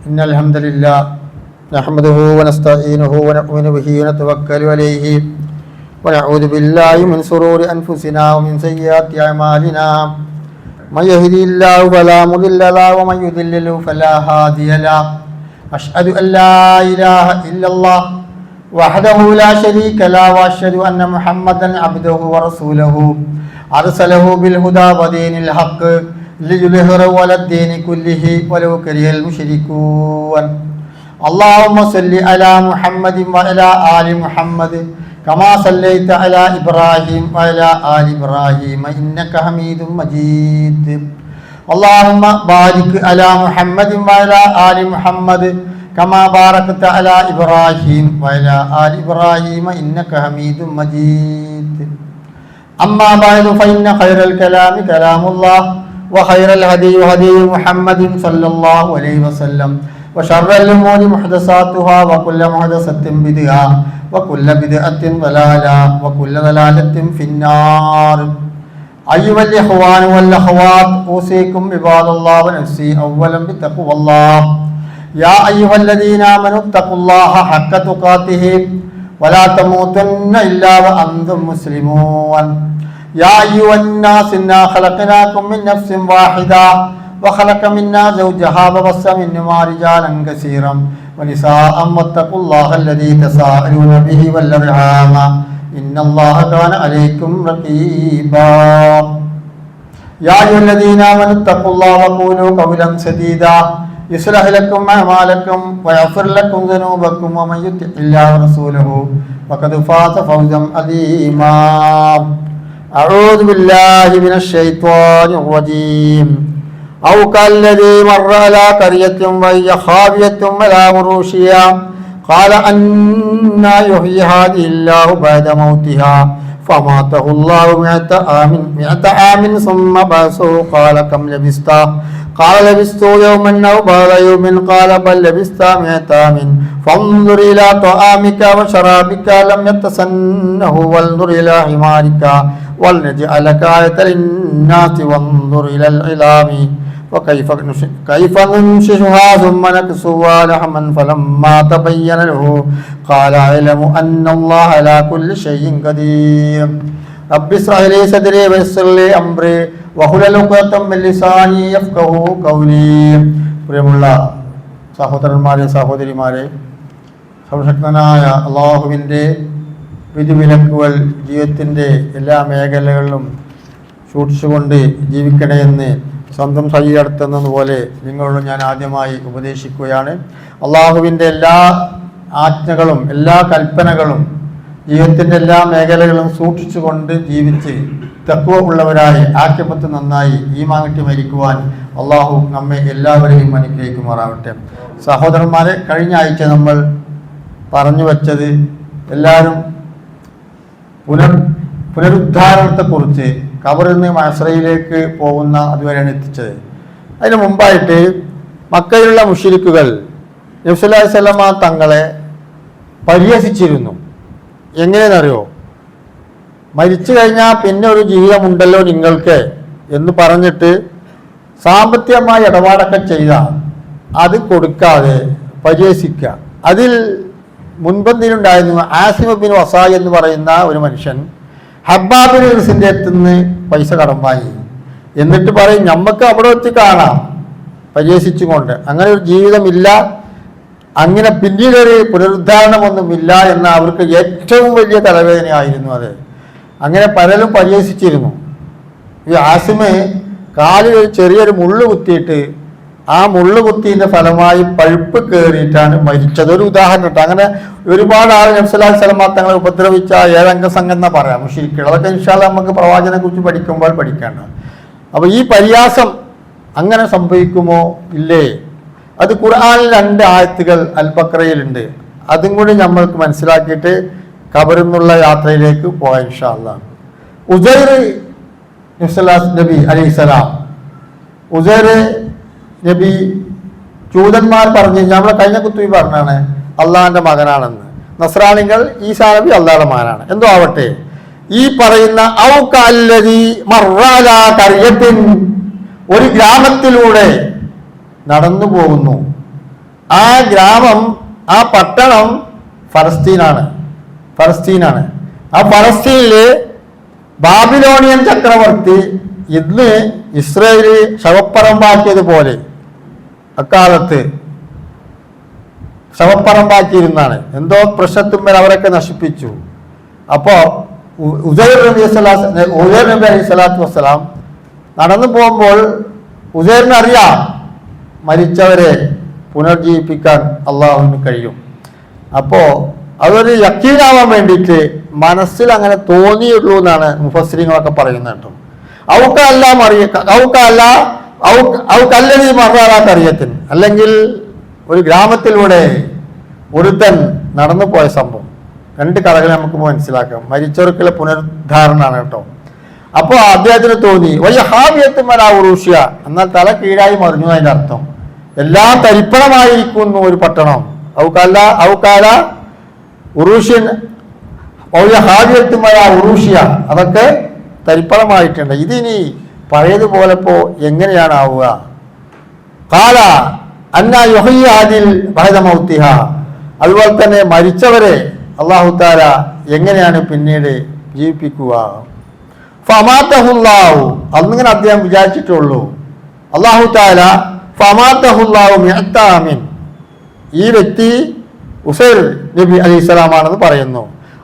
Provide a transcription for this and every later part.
إن الحمد لله نحمده ونستعينه ونؤمن به ونتوكل عليه ونعوذ بالله من شرور أنفسنا ومن سيئات أعمالنا من يهده الله فلا مضل له ومن يضلل فلا هادي له أشهد أن لا إله إلا الله وحده لا شريك له وأشهد أن محمدا عبده ورسوله أرسله بالهدى ودين الحق ليظهره على الدين كله ولو كره المشركون اللهم صل على محمد وعلى آل محمد كما صليت على إبراهيم وعلى آل إبراهيم إنك حميد مجيد اللهم بارك على محمد وعلى آل محمد كما باركت على إبراهيم وعلى آل إبراهيم إنك حميد مجيد أما بعد فإن خير الكلام كلام الله وخير الهدي هدي محمد صلى الله عليه وسلم وشر الأمور محدثاتها وكل محدثة بدعة وكل بدعة ضلالة وكل ضلالة في النار أيها الإخوان والأخوات أوصيكم عباد الله ونفسي أولا بتقوى الله يا أيها الذين آمنوا اتقوا الله حق تقاته ولا تموتن إلا وأنتم مسلمون يا أيها الناس إنا خلقناكم من نفس واحدة وخلق منا زوجها وبث منهما رجالا كثيرا ونساء واتقوا الله الذي تساءلون به والأرحام إن الله كان عليكم رقيبا يا أيها الذين آمنوا اتقوا الله وقولوا قولا سديدا يصلح لكم أعمالكم ويغفر لكم ذنوبكم ومن يطع الله ورسوله فقد فاز فوزا عظيما أعوذ بالله من الشيطان الرجيم أو كالذي مر على قرية وهي خاوية على عروشها قال أنى يحيي هذه الله بعد موتها فماته الله 100 عام ثم بعثه قال كم لبثت قال لبثت يوما أو بعض يوم قال بل لبثت 100 عام فانظر إلى طعامك وشرابك لم يتسنه وانظر إلى حمارك ولنجعلك آية للناس وانظر إلى العظام وكيف ننشزها ثم نكسوها لحما فلما تبين له قال أعلم أن الله على كل شيء قدير رب اشرح لي صدري ويسر لي أمري واحلل عقدة من لساني يفقهوا قولي. പ്രിയമുള്ള സഹോദരന്മാരെ സഹോദരിമാരെ, സർവശക്തനായ അല്ലാഹുവിൻ്റെ വിധിവിലക്കുകൾ ജീവിതത്തിൻ്റെ എല്ലാ മേഖലകളിലും സൂക്ഷിച്ചുകൊണ്ട് ജീവിക്കണമെന്ന് സ്വന്തം ശരീരത്തെന്നതുപോലെ നിങ്ങളോട് ഞാൻ ആദ്യമായി ഉപദേശിക്കുകയാണ്. അള്ളാഹുവിൻ്റെ എല്ലാ ആജ്ഞകളും എല്ലാ കൽപ്പനകളും ജീവിതത്തിൻ്റെ എല്ലാ മേഖലകളും സൂക്ഷിച്ചുകൊണ്ട് ജീവിച്ച് തഖ്വ ഉള്ളവരായി ആഖിറത്ത് നന്നായി ഈമാൻ കിട്ടി മരിക്കുവാൻ അള്ളാഹു നമ്മെ എല്ലാവരെയും അനുഗ്രഹിക്കുമാറാവട്ടെ. സഹോദരന്മാരെ, കഴിഞ്ഞ ആഴ്ച നമ്മൾ പറഞ്ഞു വച്ചത് എല്ലാവരും പുനരുദ്ധാരണത്തെക്കുറിച്ച് ഖബറിൽ നിന്ന് മഅ്ശറയിലേക്ക് പോകുന്ന അതുവരെയാണ് എത്തിച്ചത്. അതിന് മുമ്പായിട്ട് മക്കയിലുള്ള മുശ്രിക്കുകൾ നബി സല്ലല്ലാഹു അലൈഹി വസല്ലമ തങ്ങളെ പരിഹസിച്ചിരുന്നു. എങ്ങനെയെന്നറിയോ? മരിച്ചു കഴിഞ്ഞാൽ പിന്നെ ഒരു ജീവിതമുണ്ടല്ലോ നിങ്ങൾക്ക് എന്ന് പറഞ്ഞിട്ട് സാമ്പത്തികമായ ഇടപാടൊക്കെ ചെയ്താൽ അത് കൊടുക്കാതെ പരിഹസിക്കുക. അതിൽ മുൻപന്തിയിലുണ്ടായിരുന്നു ആസിം ബിൻ വസാ എന്ന് പറയുന്ന ഒരു മനുഷ്യൻ ഹബ്ബാബ് ബിൻ ഖൈസിന്റെ അടുത്തുനിന്ന് പൈസ കടം വാങ്ങി. എന്നിട്ട് പറയും നമുക്ക് അവിടെ വെച്ച് കാണാം പരിഹസിച്ചുകൊണ്ട്. അങ്ങനെ ഒരു ജീവിതമില്ല, അങ്ങനെ പിന്നീടൊരു പുനരുദ്ധാരണമൊന്നുമില്ല എന്ന അവർക്ക് ഏറ്റവും വലിയ തലവേദനയായിരുന്നു അത്. അങ്ങനെ പലരും പരിഹസിച്ചിരുന്നു. ഈ ആസിമ് കാലിൽ ചെറിയൊരു മുള്ളു കുത്തിയിട്ട് ആ മുള്ളു കുത്തിൻ്റെ ഫലമായി പഴുപ്പ് കയറിയിട്ടാണ് മരിച്ചത്. ഒരു ഉദാഹരണം കേട്ടോ. അങ്ങനെ ഒരുപാട് ആൾ നബി സല്ലല്ലാഹു അലൈഹി വസല്ലം തങ്ങളെ ഉപദ്രവിച്ച ഏഴംഗ സംഘം എന്നാ പറയാം മുശ്രിക്കുകൾ. അതൊക്കെ ഇൻഷാ അല്ലാഹ് നമുക്ക് പ്രവാചകനെ കുറിച്ച് പഠിക്കുമ്പോൾ പഠിക്കേണ്ട. അപ്പോൾ ഈ പരിഹാസം അങ്ങനെ സംഭവിക്കുമോ ഇല്ലേ? അത് ഖുർആനിൽ 2 ആയത്തുകൾ അൽ ബഖറയിലുണ്ട്. അതും കൂടി നമ്മൾക്ക് മനസ്സിലാക്കിയിട്ട് ഖബറിൽ നിന്നുള്ള യാത്രയിലേക്ക് പോകാം ഇൻഷാ അല്ലാഹ്. ഉസൈർ നബി അലൈഹിസ്സലാം, ഉസൈർ നബി ജൂതന്മാർ പറഞ്ഞു, നമ്മളെ കഴിഞ്ഞ കുത്തുബി പറഞ്ഞാണ് അള്ളാഹിന്റെ മകനാണെന്ന്. നസ്രാനികൾ ഈസാ നബി അള്ളാഹുടെ മകനാണ്. എന്തോ ആവട്ടെ, ഈ പറയുന്ന ഒരു ഗ്രാമത്തിലൂടെ നടന്നു പോകുന്നു. ആ ഗ്രാമം, ആ പട്ടണം ഫലസ്തീനാണ്. ആ ഫലസ്തീനില് ബാബിലോണിയൻ ചക്രവർത്തി ഇന്ന് ഇസ്രയേല് ശവപ്പറമ്പാക്കിയതുപോലെ അക്കാലത്ത് ശവപ്പറമ്പാക്കിയിരുന്നാണ്. എന്തോ പ്രശ്നത്തുമ്മൽ അവരൊക്കെ നശിപ്പിച്ചു. അപ്പോ ഉസൈർ നബി അലൈഹി സ്വലാത്തു വസ്സലാം നടന്നു പോകുമ്പോൾ ഉസൈറിന് അറിയാം മരിച്ചവരെ പുനർജീവിപ്പിക്കാൻ അള്ളാഹുവിന് കഴിയും. അപ്പോൾ അതൊരു യക്കീനാവാൻ വേണ്ടിയിട്ട് മനസ്സിൽ അങ്ങനെ തോന്നിയുള്ളൂ എന്നാണ് മുഫസ്സിരിങ്ങളൊക്കെ പറയുന്നത് കേട്ടോ. ഔക്കല്ലീ മറാറാത്തറിയത്തിന്, അല്ലെങ്കിൽ ഒരു ഗ്രാമത്തിലൂടെ ഒരുത്തൻ നടന്നു പോയ സംഭവം. രണ്ട് കഥകൾ നമുക്ക് മനസ്സിലാക്കാം. മരിച്ചവർക്കുള്ള പുനരുദ്ധാരണമാണ് കേട്ടോ. അപ്പോൾ അദ്ദേഹത്തിന് തോന്നി വലിയ ഹാവിയത്തുമല ഉറൂഷ്യ, എന്നാൽ തല കീഴായി മറിഞ്ഞു അതിൻ്റെ അർത്ഥം. എല്ലാം തരിപ്പണമായിരിക്കുന്നു ഒരു പട്ടണം. ഔക്കാല ഉറൂഷ്യൻ ഹാവിയത്തുമല ഉറൂഷ്യ, അതൊക്കെ തരിപ്പണമായിട്ടുണ്ട്. ഇതിനി പഴയതുപോലെ എങ്ങനെയാണ് ആവുക? കാല അന്ന യുഹയ്യാദിൽ ബഅദ മൗതിഹ, അതുപോലെ തന്നെ മരിച്ചവരെ അല്ലാഹു തആല എങ്ങനെയാണ് പിന്നീട് ജീവിപ്പിക്കുക? ഫമാതഹുല്ലാഹു, അന്നിങ്ങനെ അദ്ദേഹം വിചാരിച്ചിട്ടുള്ളൂ. അല്ലാഹു തആല ഫമാതഹുല്ലാഹു മിഅത്താമിൻ, ഈ വ്യക്തി ഉസൈർ നബി അലൈഹിസ്സലാമാണെന്ന് പറയുന്നു.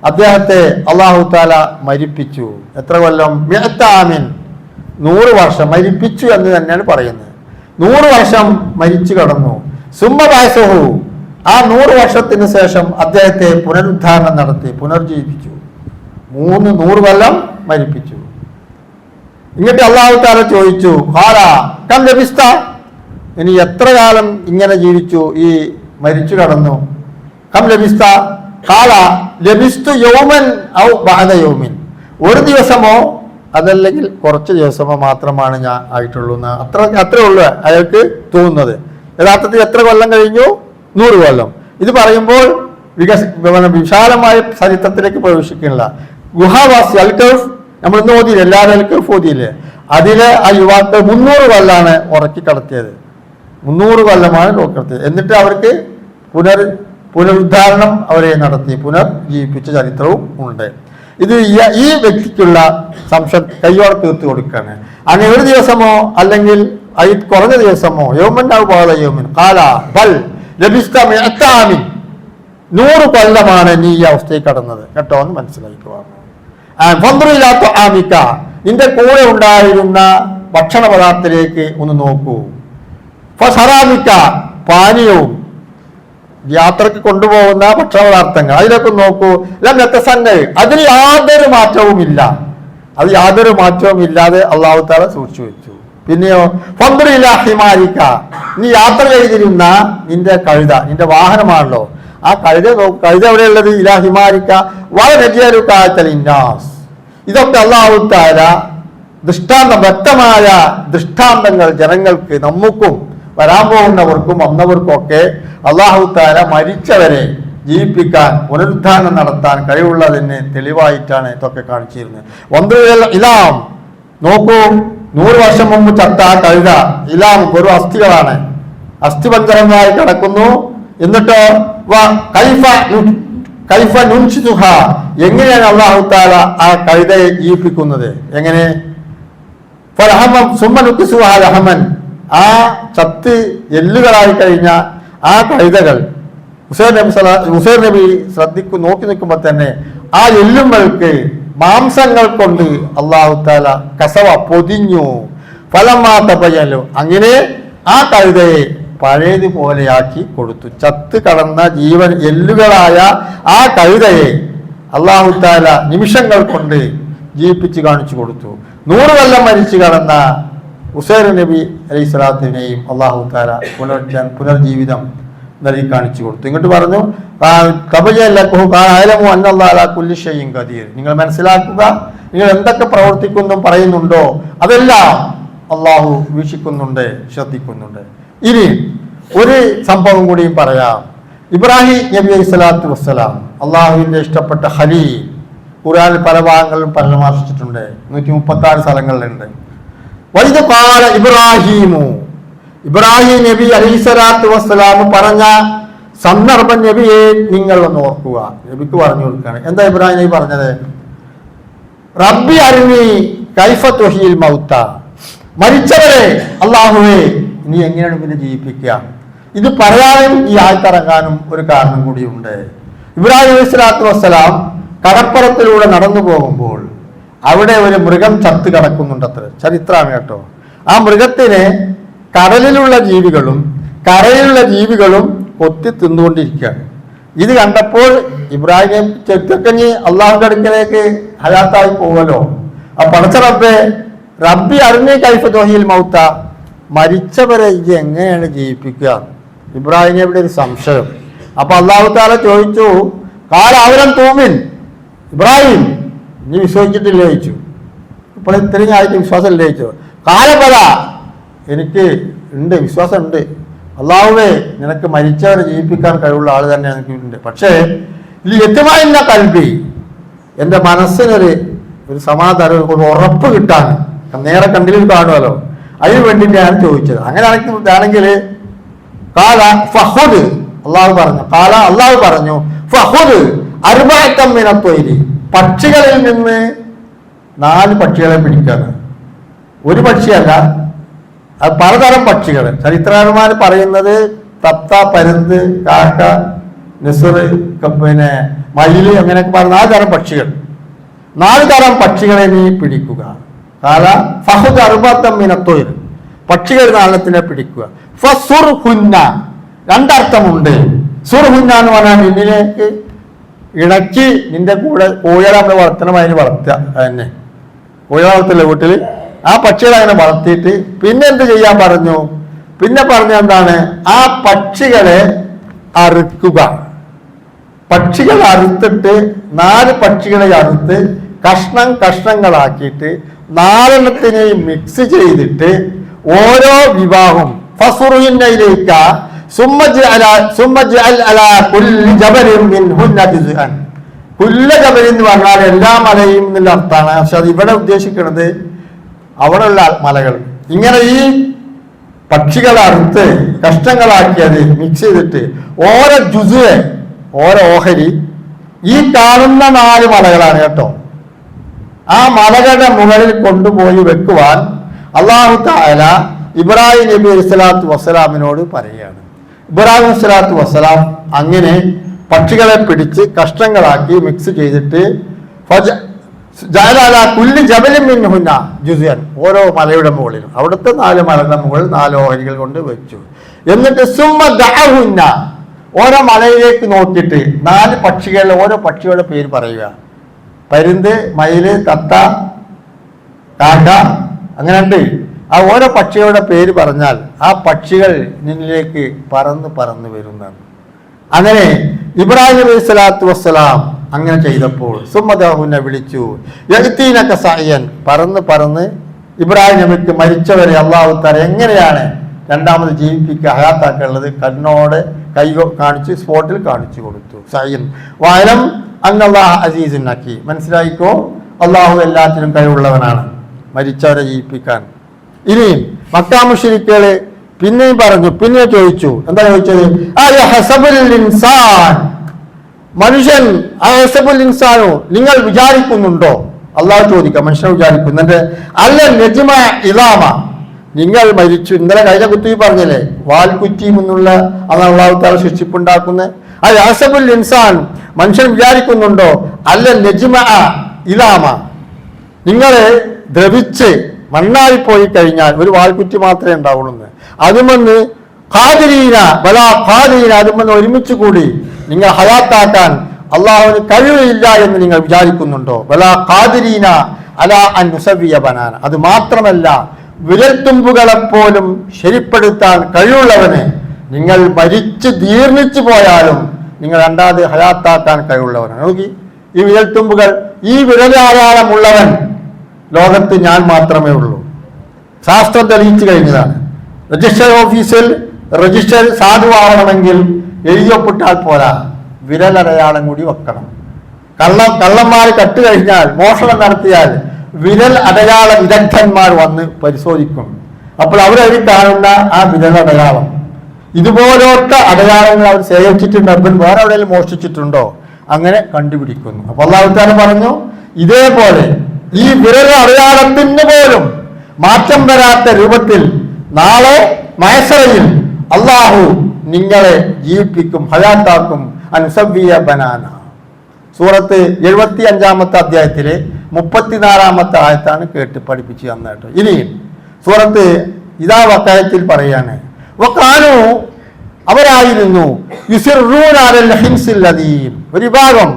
അദ്ദേഹത്തെ അല്ലാഹു തആല മരിപ്പിച്ചു. എത്ര കൊല്ലം? മിഅത്താമിൻ, 100 വർഷം മരിപ്പിച്ചു എന്ന് തന്നെയാണ് പറയുന്നത്. 100 വർഷം മരിച്ചു കടന്നു. സുമ്മ ബഅസഹു, ആ 100 വർഷത്തിന് ശേഷം അദ്ദേഹത്തെ പുനരുദ്ധാരണം നടത്തി, പുനർജീവിപ്പിച്ചു. 100 കൊല്ലം മരിപ്പിച്ചു. എന്നിട്ട് അല്ലാഹു തആല ചോദിച്ചു, ഖാല കം ലബിസ്ത, ഇനി എത്ര കാലം ഇങ്ങനെ ജീവിച്ചു, ഈ മരിച്ചു കടന്നു? കം ലബിസ്ത ഖാല ലബിസ്തു യൗമൻ ഔ ബഅദ യൗമിൻ, ഒരു ദിവസമോ അതല്ലെങ്കിൽ കുറച്ച് ദിവസമോ മാത്രമാണ് ഞാൻ ആയിട്ടുള്ളൂ എന്ന് അത്രേ ഉള്ളൂ അയാൾക്ക് തോന്നുന്നത്. യഥാർത്ഥത്തിൽ എത്ര കൊല്ലം കഴിഞ്ഞു? 100 കൊല്ലം. ഇത് പറയുമ്പോൾ വിശാലമായ ചരിത്രത്തിലേക്ക് പ്രവേശിക്കുന്നില്ല. ഗുഹാവാസി അൽക്കഫ് നമ്മൾ ഇന്ന് ഓതിയില്ലേ, എല്ലാവരും അൽക്കഫ് ഓതിയില്ലേ, അതിലെ ആ യുവാക്കൾ 300 കൊല്ലാണ് ഉറക്കി കടത്തിയത്. 300 കൊല്ലമാണ് കടത്തിയത്. എന്നിട്ട് അവർക്ക് പുനരുദ്ധാരണം അവരെ നടത്തി, പുനർജീവിപ്പിച്ച ചരിത്രവും ഉണ്ട്. ഇത് ഈ വ്യക്തിക്കുള്ള സംശയം കയ്യോടെ തീർത്തു കൊടുക്കുകയാണ്. അങ്ങനെ ഒരു ദിവസമോ അല്ലെങ്കിൽ കുറഞ്ഞ ദിവസമോ യൗമൻ കാല ബൽ ലബിസ്ത മിഅത്താമിൻ, 100 കൊല്ലമാണ് നീ ഈ അവസ്ഥയിൽ കടന്നത് കേട്ടോ എന്ന് മനസ്സിലാക്കുക. ആമിക, നിന്റെ കൂടെ ഉണ്ടായിരുന്ന ഭക്ഷണ പദാർത്ഥത്തിലേക്ക് ഒന്ന് നോക്കൂ. ഫസറാമിക, പാനീയവും യാത്രക്ക് കൊണ്ടുപോകുന്ന ഭക്ഷണ പദാർത്ഥങ്ങൾ അതിലേക്ക് നോക്കൂ. അതിന് യാതൊരു മാറ്റവും ഇല്ല. അത് യാതൊരു മാറ്റവും ഇല്ലാതെ അല്ലാഹു തആല സൂക്ഷിച്ചു വെച്ചു. പിന്നെയോ ഫന്ദുറില ഹിമാരിക, നീ യാത്ര ചെയ്തിരുന്ന നിന്റെ കഴുത, നിന്റെ വാഹനമാണല്ലോ, ആ കഴുത എവിടെയുള്ളത്? ഇലാ ഹിമാരിക വനജിയലുകാത്തലിന്നാസ്. ഇതൊക്കെ അല്ലാഹു തആല വ്യക്തമായ ദൃഷ്ടാന്തങ്ങൾ ജനങ്ങൾക്ക്, നമുക്കും വരാൻ പോകുന്നവർക്കും വന്നവർക്കും ഒക്കെ അല്ലാഹു തആല മരിച്ചവരെ ജീവിപ്പിക്കാൻ, പുനരുദ്ധാരണം നടത്താൻ കഴിവുള്ളതിന് തെളിവായിട്ടാണ് ഇതൊക്കെ കാണിച്ചിരുന്നത്. ഇലാം, നോക്കൂ, 100 വർഷം മുമ്പ് ചത്ത ആ കഴുത ഇലാം വെറും അസ്ഥികളാണ്, അസ്ഥിപഞ്ചരങ്ങളായി കിടക്കുന്നു. എന്നിട്ടോ കൈഫ നുൻഷിതുഹ, എങ്ങനെയാണ് അല്ലാഹു തആല ആ കഴുതയെ ജീവിപ്പിക്കുന്നത്? എങ്ങനെ? ആ ചത്ത് എല്ലുകളായി കഴിഞ്ഞ ആ കഴുതകൾ ഉസൈർ നബി നോക്കി നിൽക്കുമ്പോൾ തന്നെ ആ എല്ലുകൾക്ക് മാംസങ്ങൾ കൊണ്ട് അല്ലാഹു തആല കസവ പൊതിഞ്ഞു. ഫലമാതബയലു, അങ്ങനെ ആ കഴുതയെ പഴയതുപോലെയാക്കി കൊടുത്തു. ചത്ത് കടന്ന ജീവൻ എല്ലുകളായ ആ കഴുതയെ അല്ലാഹു തആല നിമിഷങ്ങൾ കൊണ്ട് ജീവിപ്പിച്ച് കാണിച്ചു കൊടുത്തു. 100 കൊല്ലം മരിച്ചു കടന്ന ഉസൈർ നബി അലൈഹി സ്വലാത്തിനെയും അല്ലാഹു തആല പുനർജീവിതം നൽകി കാണിച്ചു കൊടുത്തു. ഇങ്ങോട്ട് പറഞ്ഞു, നിങ്ങൾ മനസ്സിലാക്കുക, നിങ്ങൾ എന്തൊക്കെ പ്രവർത്തിക്കുന്നു പറയുന്നുണ്ടോ അതെല്ലാം അല്ലാഹു വീക്ഷിക്കുന്നുണ്ട്, ശ്രദ്ധിക്കുന്നുണ്ട്. ഇനി ഒരു സംഭവം കൂടിയും പറയാം. ഇബ്രാഹിം നബി അലൈഹി സ്വലാത്തു വസ്സലാം, അള്ളാഹുവിന്റെ ഇഷ്ടപ്പെട്ട ഖലീൽ, ഖുർആനിൽ പല ഭാഗങ്ങളിലും പരാമർശിച്ചിട്ടുണ്ട്. 136 സ്ഥലങ്ങളിലുണ്ട്. വൈദ ഖാല ഇബ്രാഹിമു, ഇബ്രാഹിം നബി അലൈഹിസ്സലാത്തു വസ്സലാം പറഞ്ഞ സന്ദർഭം നബിയെ നിങ്ങൾ ഒന്ന് ഓർക്കുക. നബിക്ക് പറഞ്ഞു കൊടുക്കുകയാണ്. എന്താ ഇബ്രാഹിം നബി പറഞ്ഞത്? റബ്ബി അരിനി കൈഫ തുഹീൽ മൗത, മരിച്ചവരെ അല്ലാഹുവേ നീ എങ്ങനെയാണ് പിന്നെ ജീവിപ്പിക്കുക? ഇത് പറയാനും ഈ ആയത്തിറങ്ങാനും ഒരു കാരണം കൂടിയുണ്ട്. ഇബ്രാഹിം അലൈഹിസ്സലാത്തു വസ്സലാം കടപ്പുറത്തിലൂടെ നടന്നു പോകുമ്പോൾ അവിടെ ഒരു മൃഗം ചത്ത് കിടക്കുന്നുണ്ടത്ര. ചരിത്രമാണ് കേട്ടോ. ആ മൃഗത്തിനെ കടലിലുള്ള ജീവികളും കരയിലുള്ള ജീവികളും കൊത്തി തിന്നുകൊണ്ടിരിക്കുകയാണ്. ഇത് കണ്ടപ്പോൾ ഇബ്രാഹിം ചെറുക്കഞ്ഞ് അള്ളാഹുന്റെ അടുക്കലേക്ക് ഹയാത്തായി പോകുമല്ലോ. ആ പടച്ച റബ്ബി അരിനി കൈഫ തുഹീൽ മൗത, മരിച്ചവരെ ഇത് എങ്ങനെയാണ് ജീവിപ്പിക്കുക? ഇബ്രാഹിം നബിയുടെ ഒരു സംശയം. അപ്പൊ അള്ളാഹു താല ചോദിച്ചു, കാല അവരം തൂമിൻ, ഇബ്രാഹിം നീ വിശ്വസിച്ചിട്ടില്ല ചോദിച്ചു. ഇപ്പോൾ ഇത്രയും ആയിട്ട് വിശ്വാസം ഇല്ല ചോദിച്ചു. കാലപത, എനിക്ക് ഉണ്ട്, വിശ്വാസം ഉണ്ട്. അള്ളാഹുവേ നിനക്ക് മരിച്ചവരെ ജീവിപ്പിക്കാൻ കഴിവുള്ള ആൾ തന്നെ എനിക്ക് ഉണ്ട്. പക്ഷേ ഇത് എത്തുമായില്ല കൽബി, എൻ്റെ മനസ്സിനൊരു സമാധാനം, ഒരു ഉറപ്പ് കിട്ടാൻ, നേരെ കണ്ടിൽ കാണുമല്ലോ, അതിന് വേണ്ടിയിട്ട് ഞാൻ ചോദിച്ചത്. അങ്ങനെ ആണെങ്കിൽ കാല ഫഹുദ്, അള്ളാഹു പറഞ്ഞു ഫഹുദ് അർബഅത്തമ്മിനത്വരി, പക്ഷികളിൽ നിന്ന് 4 പക്ഷികളെ പിടിക്കാണ്. ഒരു പക്ഷിയല്ല, അത് പലതരം പക്ഷികൾ. ചരിത്രകാരന്മാർ പറയുന്നത് തത്ത, പരുന്ത്, കാക്ക, നെസറ്, പിന്നെ മയില്, അങ്ങനെയൊക്കെ പറഞ്ഞ 4 തരം പക്ഷികൾ. 4 തരം പക്ഷികളെ നീ പിടിക്കുക. കാല ഫഹുദ് അർബഅത്തമ്മിനത്വരി, പക്ഷികൾ 4 പിടിക്കുക. ഫസുർഹുന്ന, 2 അർത്ഥമുണ്ട്. സുർഹുന്ന എന്ന് പറഞ്ഞാൽ നിന്നിലേക്ക് ഇണക്കി നിന്റെ കൂടെ കോഴികളെ നമ്മൾ വളർത്തണം, അതിന് വളർത്തുക. തന്നെ കോഴി വളർത്തില്ല വീട്ടിൽ, ആ പക്ഷികളെ അങ്ങനെ വളർത്തിയിട്ട് പിന്നെ എന്ത് ചെയ്യാൻ പറഞ്ഞു? പിന്നെ പറഞ്ഞ എന്താണ്? ആ പക്ഷികളെ അറുക്കുക. പക്ഷികൾ അറുത്തിട്ട് 4 പക്ഷികളെ അറുത്ത് കഷ്ണങ്ങളാക്കിയിട്ട് 4 മിക്സ് ചെയ്തിട്ട് ഓരോ വിവാഹവും ഫസുറുഹിന്നയിലേക്ക എന്ന് പറഞ്ഞാൽ എല്ലാ മലയും എന്നുള്ള അർത്ഥമാണ്. പക്ഷെ അത് ഇവിടെ ഉദ്ദേശിക്കുന്നത് അവിടെയുള്ള മലകൾ. ഇങ്ങനെ ഈ പക്ഷികളെ അറുത്ത് കഷ്ണങ്ങളാക്കിയത് മിക്സ് ചെയ്തിട്ട് ഓരോ ജുസുവെ, ഓരോ ഓഹരി, ഈ കാണുന്ന 4 മലകളാണ് കേട്ടോ. ആ മലകളുടെ മുകളിൽ കൊണ്ടുപോയി വെക്കുവാൻ അല്ലാഹു തആല ഇബ്രാഹിം നബി അലൈഹിസ്സലാത്തു വസ്സലാമിനോട് പറയുകയാണ്. ഇബ്രാഹിം അലൈഹിസ്സലാത്തു വസ്സലാം അങ്ങനെ പക്ഷികളെ പിടിച്ച് കഷ്ണങ്ങളാക്കി മിക്സ് ചെയ്തിട്ട് കുല്ലി ജബലിൻ മിൻഹുന്ന ജുസ്അൻ, ഓരോ മലയുടെ മുകളിലും, അവിടുത്തെ 4 മലയുടെ മുകളിൽ 4 ഓഹരികൾ കൊണ്ട് വെച്ചു. എന്നിട്ട് സുമ്മ ദഅഹുന്ന, ഓരോ മലയിലേക്ക് നോക്കിയിട്ട് 4 പക്ഷികളുടെ ഓരോ പക്ഷികളുടെ പേര് പറയുക. പരുന്ത്, മയില്, തത്ത, കാക്ക, അങ്ങനെ ഉണ്ട്. ആ ഓരോ പക്ഷികളുടെ പേര് പറഞ്ഞാൽ ആ പക്ഷികൾ നിന്നിലേക്ക് പറന്ന് വരുന്നതാണ്. അങ്ങനെ ഇബ്രാഹിം അലൈഹി സ്വലാത്തു വസ്സലാം അങ്ങനെ ചെയ്തപ്പോൾ സുമ്മദഹുനെ വിളിച്ചു. യഅ്തീനക സഅയൻ, പറന്ന് ഇബ്രാഹിം നബിക്ക് മരിച്ചവരെ അല്ലാഹു തആല എങ്ങനെയാണ് രണ്ടാമത് ജീവിപ്പിക്കുക, ഹയാത്താക്കുള്ളത് കണ്ണോട് കൈ കാണിച്ച് സ്പോട്ടിൽ കാണിച്ചു കൊടുത്തു. സഅയൻ വഅലം അന്നല്ലാഹ അസീസുൻ ഹകീം, മനസ്സിലായിക്കോ, അല്ലാഹു എല്ലാത്തിനും കഴിവുള്ളവനാണ് മരിച്ചവരെ ജീവിപ്പിക്കാൻ. ഇനിയും മക്കാ മുശ്രിക്കുകള് പിന്നെയും പറഞ്ഞു, പിന്നെ ചോദിച്ചു. എന്താ ചോദിച്ചത്? മനുഷ്യൻ ഇൻസാനോ, നിങ്ങൾ വിചാരിക്കുന്നുണ്ടോ? അള്ളാഹു ചോദിക്കാം, മനുഷ്യനെ വിചാരിക്കുന്നുണ്ട്. അല്ല നജ്മ ഇലാമ, നിങ്ങൾ മരിച്ചു. ഇന്നലെ കഴിഞ്ഞ കുത്തി പറഞ്ഞില്ലേ, വാൽക്കുറ്റിയും എന്നുള്ള അള്ളാഹു തആല സൃഷ്ടിപ്പുണ്ടാക്കുന്നത്. അത് യഹ്സബുൽ ഇൻസാൻ, മനുഷ്യൻ വിചാരിക്കുന്നുണ്ടോ? അല്ല നജ്മ ഇലാമ, നിങ്ങളെ ദ്രവിച്ച് മണ്ണായി പോയി കഴിഞ്ഞാൽ ഒരു വാൽക്കുറ്റി മാത്രമേ ഉണ്ടാവുള്ളൂ. അതുമെന്ന് ഖാദിരീന ബലാ ഖാദിരീന, അതുമെന്ന് ഒരുമിച്ച് കൂടി നിങ്ങൾ ഹയാത്താക്കാൻ അള്ളാഹുവിന് കഴിവില്ല എന്ന് നിങ്ങൾ വിചാരിക്കുന്നുണ്ടോ? ബലാ ഖാദിരീന അലാ അൻ നുസവ്വിയ ബനാന, അത് മാത്രമല്ല വിരൽത്തുമ്പുകളെപ്പോലും ശരിപ്പെടുത്താൻ കഴിവുള്ളവന് നിങ്ങൾ മരിച്ച് ജീർണിച്ചു പോയാലും നിങ്ങൾ രണ്ടാമത് ഹയാത്താക്കാൻ കഴിവുള്ളവനാണ്. നോക്കി, ഈ വിരൽത്തുമ്പുകൾ, ഈ വിരലാധാരമുള്ളവൻ ലോകത്ത് ഞാൻ മാത്രമേ ഉള്ളൂ. ശാസ്ത്രം തെളിയിച്ചു കഴിഞ്ഞതാണ്. രജിസ്റ്റർ ഓഫീസിൽ രജിസ്റ്റർ സാധുവാകണമെങ്കിൽ എഴുതിയൊപ്പിട്ടാൽ പോരാ, വിരലടയാളം കൂടി വെക്കണം. കള്ളന്മാർ കട്ട് കഴിഞ്ഞാൽ, മോഷണം നടത്തിയാൽ വിരൽ അടയാള വിദഗ്ധന്മാർ വന്ന് പരിശോധിക്കും. അപ്പോൾ അവരതിൽ കാണുന്ന ആ വിരൽ അടയാളം, ഇതുപോലത്തെ അടയാളങ്ങൾ അവർ ശേഖരിച്ചിട്ടുണ്ട്, അവൻ വേറെ എവിടെയെങ്കിലും മോഷ്ടിച്ചിട്ടുണ്ടോ, അങ്ങനെ കണ്ടുപിടിക്കുന്നു. അപ്പൊ അല്ലാഹു തആല പറഞ്ഞു, ഇതേപോലെ ഈ വിരൽ അടയാളത്തിന് പോലും മാറ്റം വരാത്ത രൂപത്തിൽ നാളെ മഹ്ശറിൽ അള്ളാഹു നിങ്ങളെ ജീവിപ്പിക്കും, ഹയാത്താക്കും. അൻസവ്വിയ ബനാന സൂറത്ത് 75-ാമത്തെ അധ്യായത്തിലെ 34-ാമത്തെ ആയത്താണ് കേട്ട് പഠിപ്പിച്ച് തന്നിട്ട്. ഇനിയും സൂറത്ത് ഇദാ വഖഅത്തിൽ പറയാണ്, വഖാനു അവരായിരുന്നു യുസിറൂന അലൽ ഹിൻസിൽ അദീം, ഒരു വിഭാഗം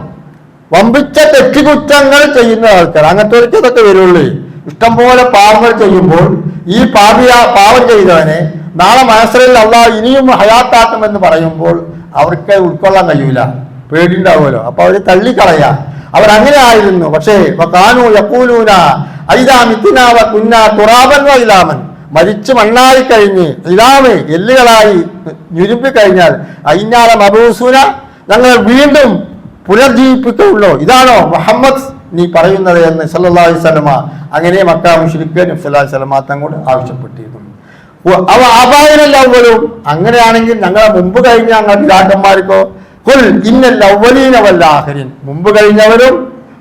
വമ്പിച്ച തെറ്റുകുറ്റങ്ങൾ ചെയ്യുന്ന ആൾക്കാർ. അങ്ങനത്തെ ഇതൊക്കെ വരുള്ളൂ. ഇഷ്ടംപോലെ പാവങ്ങൾ ചെയ്യുമ്പോൾ ഈ പാവം ചെയ്തവനെ നാളെ മഹ്ശറിൽ അള്ളാഹു ഇനിയും ഹയാത്താക്കുമെന്ന് പറയുമ്പോൾ അവർക്ക് ഉൾക്കൊള്ളാൻ കഴിയൂല, പേടിണ്ടാവുമല്ലോ. അപ്പൊ അവര് തള്ളിക്കളയാ. അവരങ്ങനെ ആയിരുന്നു. പക്ഷേ വഖാനു യഖൂലൂന അയിദാ മിത്നാ വകുന്നാ തുറാബൻ വഇലാമൻ, മരിച്ചു മണ്ണായി കഴിഞ്ഞ് ഇലാമ് എല്ലുകളായി ഞുരുമ്പി കഴിഞ്ഞാൽ അയിനാല മബൂസൂന, ഞങ്ങൾ വീണ്ടും പുനർജീവിപ്പിക്കുള്ളൂ, ഇതാണോ മുഹമ്മദ് നീ പറയുന്നത് എന്ന് സല്ലല്ലാഹു അലൈഹി വസല്ലമ അങ്ങനെ മക്ക മുശ്രിക്കീൻ നബി സല്ലല്ലാഹു അലൈഹി വസല്ലമ തങ്ങളോട് ആവശ്യപ്പെട്ടിരുന്നു. അവ ആബായനൽ അവ്വലും, അങ്ങനെയാണെങ്കിൽ ഞങ്ങളെ മുമ്പ് കഴിഞ്ഞ ഞങ്ങൾ പിതാക്കന്മാർക്കോ ഖുൽ ഇന്നൽ അവ്വലീന വൽ ആഖിരീൻ, മുമ്പ് കഴിഞ്ഞവരും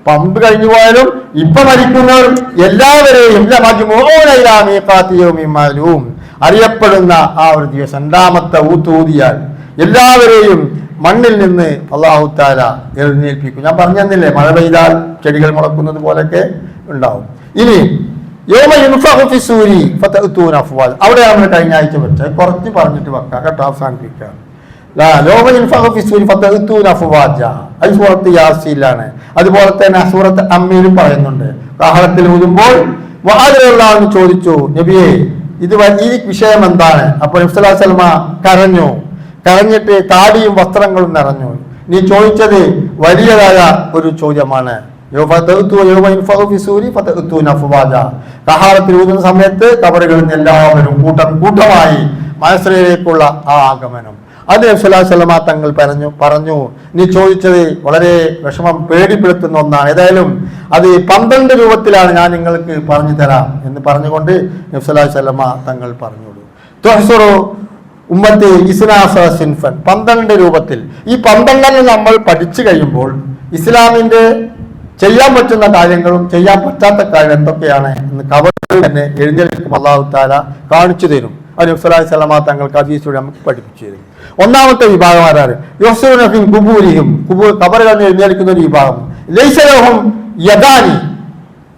പമ്പ് കഴിഞ്ഞു പോയാലും ഇപ്പൊ മരിക്കുന്നവരും എല്ലാവരെയും ലമജ്മൂഊന ഇലാ മീഖാതി യൗമിൻ മഅലൂം, അറിയപ്പെടുന്ന ആ ഒരു ദിവസം രണ്ടാമത്തെ ഊതൂതിയാൽ എല്ലാവരെയും മണ്ണിൽ നിന്ന് അല്ലാഹു തആല എഴുന്നേൽപ്പിക്കും. ഞാൻ പറഞ്ഞെന്നില്ലേ, മഴ പെയ്താൽ ചെടികൾ മുളക്കുന്നത് പോലൊക്കെ ഉണ്ടാവും. ഇനി യൗമ യുൻഫഖു ഫിസ്സൂരി ഫതഅതൂന അഫ്വാജ, അവിടെ നമ്മൾ കഴിഞ്ഞ ആഴ്ച വെച്ച് കുറച്ച് പറഞ്ഞിട്ട് വെക്കാം കേട്ടോ, അവസാനിപ്പിക്കാം. യൗമ യുൻഫഖു ഫിസ്സൂരി ഫതഅതൂന അഫ്വാജ, അത് സൂറത്ത് യാസീനിലാണ്. അതുപോലെ തന്നെ സൂറത്ത് അമ്മയിലും പറയുന്നുണ്ട്. കാഹളത്തിൽ ഊതുമ്പോൾ വഅദല്ലാഹു ചോദിച്ചു, നബിയെ ഇത് ഈ വിഷയം എന്താണ്? അപ്പോൾ നബി സല്ലല്ലാഹു അലൈഹി വസല്ലമ കരഞ്ഞിട്ട് താടിയും വസ്ത്രങ്ങളും നിറഞ്ഞു. നീ ചോദിച്ചത് വലിയതായ ഒരു ചോദ്യമാണ്. കഹാറത്തിൽ ഊതുന്ന സമയത്ത് കബറുകളിൽ നിന്ന് എല്ലാവരും കൂട്ടമായി മഹ്ശറിലേക്കുള്ള ആ ആഗമനം. അത് നബി സല്ലല്ലാഹു അലൈഹി വസല്ലമ തങ്ങൾ പറഞ്ഞു നീ ചോദിച്ചത് വളരെ വിഷമം പേടിപ്പെടുത്തുന്ന ഒന്നാണ്, ഏതായാലും അത് 12 രൂപത്തിലാണ് ഞാൻ നിങ്ങൾക്ക് പറഞ്ഞു തരാം എന്ന് പറഞ്ഞുകൊണ്ട് നബി സല്ലല്ലാഹു അലൈഹി വസല്ലമ തങ്ങൾ പറഞ്ഞോളൂ. തുഹ്സുറു ഉമ്മത്തി ഇസ്ലാസ സിൻഫൻ, 12 രൂപത്തിൽ. ഈ 12 നമ്മൾ പഠിച്ചു കഴിയുമ്പോൾ ഇസ്ലാമിന്റെ ചെയ്യാൻ പറ്റുന്ന കാര്യങ്ങളും ചെയ്യാൻ പറ്റാത്ത കാര്യം എന്തൊക്കെയാണ് എന്ന് കബറിൽ തന്നെ എഴുന്നേൽക്കും അല്ലാഹു തആല കാണിച്ചു തരും. അത് നബി സല്ലല്ലാഹു അലൈഹി വസല്ലമ തങ്ങൾ ഹദീസിലൂടെ നമുക്ക് പഠിപ്പിച്ചു തരും. ഒന്നാമത്തെ വിഭാഗം ആരാണ്? യുഹ്സിറൂന ഫീ ഖുബൂരിഹിം, കബറുകളിൽ എഴുന്നേൽക്കുന്ന ഒരു വിഭാഗം. ലൈസ ലഹും യദാനി,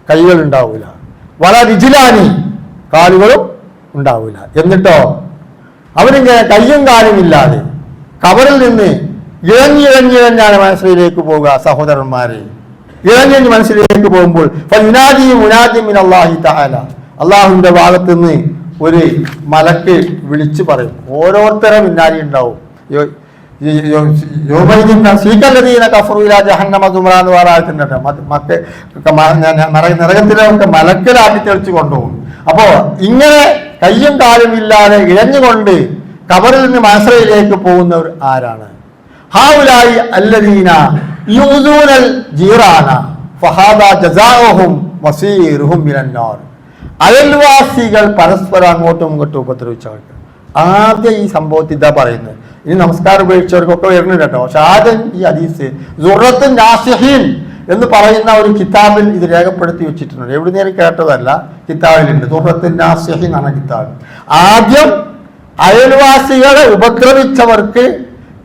കൈകൾ ഉണ്ടാവൂല, വല റിജ്ലാനി, കാലുകളും ഉണ്ടാവൂല. എന്നിട്ടോ അവരിങ്ങനെ കയ്യും കാലും ഇല്ലാതെ കബറിൽ നിന്ന് ഇഴഞ്ഞിഴഞ്ഞാണ് മനസ്സിലേക്ക് പോവുക. സഹോദരന്മാരെ, ഇഴഞ്ഞിഴഞ്ഞ് മനസ്സിലേക്ക് പോകുമ്പോൾ അള്ളാഹുവിന്റെ ഭാഗത്ത് നിന്ന് ഒരു മലക്ക് വിളിച്ചു പറയും. ഓരോരുത്തരും പിന്നാലെ ഉണ്ടാവും. നരകത്തിലൊക്കെ മലക്കലാക്കി തെളിച്ചു കൊണ്ടുപോകും. അപ്പോ ഇങ്ങനെ കയ്യും കാലും ഇല്ലാതെ ഇഴഞ്ഞുകൊണ്ട് കബറിൽ നിന്ന് മഹ്ശറിലേക്ക് പോകുന്നവർ ആരാണ്? ഹാഉലായി അല്ലദീന യൂദൂനൽ ജീറാന ഫഹാദാ ജസാഉഹും വസീറുഹും മിനന്നാർ, അയൽവാസികൾ പരസ്പരം അങ്ങോട്ടും ഇങ്ങോട്ടും ഉപദ്രവിച്ചവർക്ക്. ആദ്യം ഈ സംഭവത്തിൽ ഇതാ പറയുന്നത്. ഇനി നമസ്കാരം ഉപയോഗിച്ചവർക്കൊക്കെ വരുന്നുണ്ട് കേട്ടോ. പക്ഷെ ആദ്യം ഈ ഹദീസ് ദുർറത്തുൻ നാസിഹീൻ എന്ന് പറയുന്ന ഒരു കിതാബിൽ ഇത് രേഖപ്പെടുത്തി വെച്ചിട്ടുണ്ട്. എവിടുന്നേലും കേട്ടതല്ല, കിതാബിലുണ്ട്. ദുർറത്തുൻ നാസിഹീൻ എന്ന കിതാബ്. ആദ്യം അയൽവാസികളെ ഉപദ്രവിച്ചവർക്ക്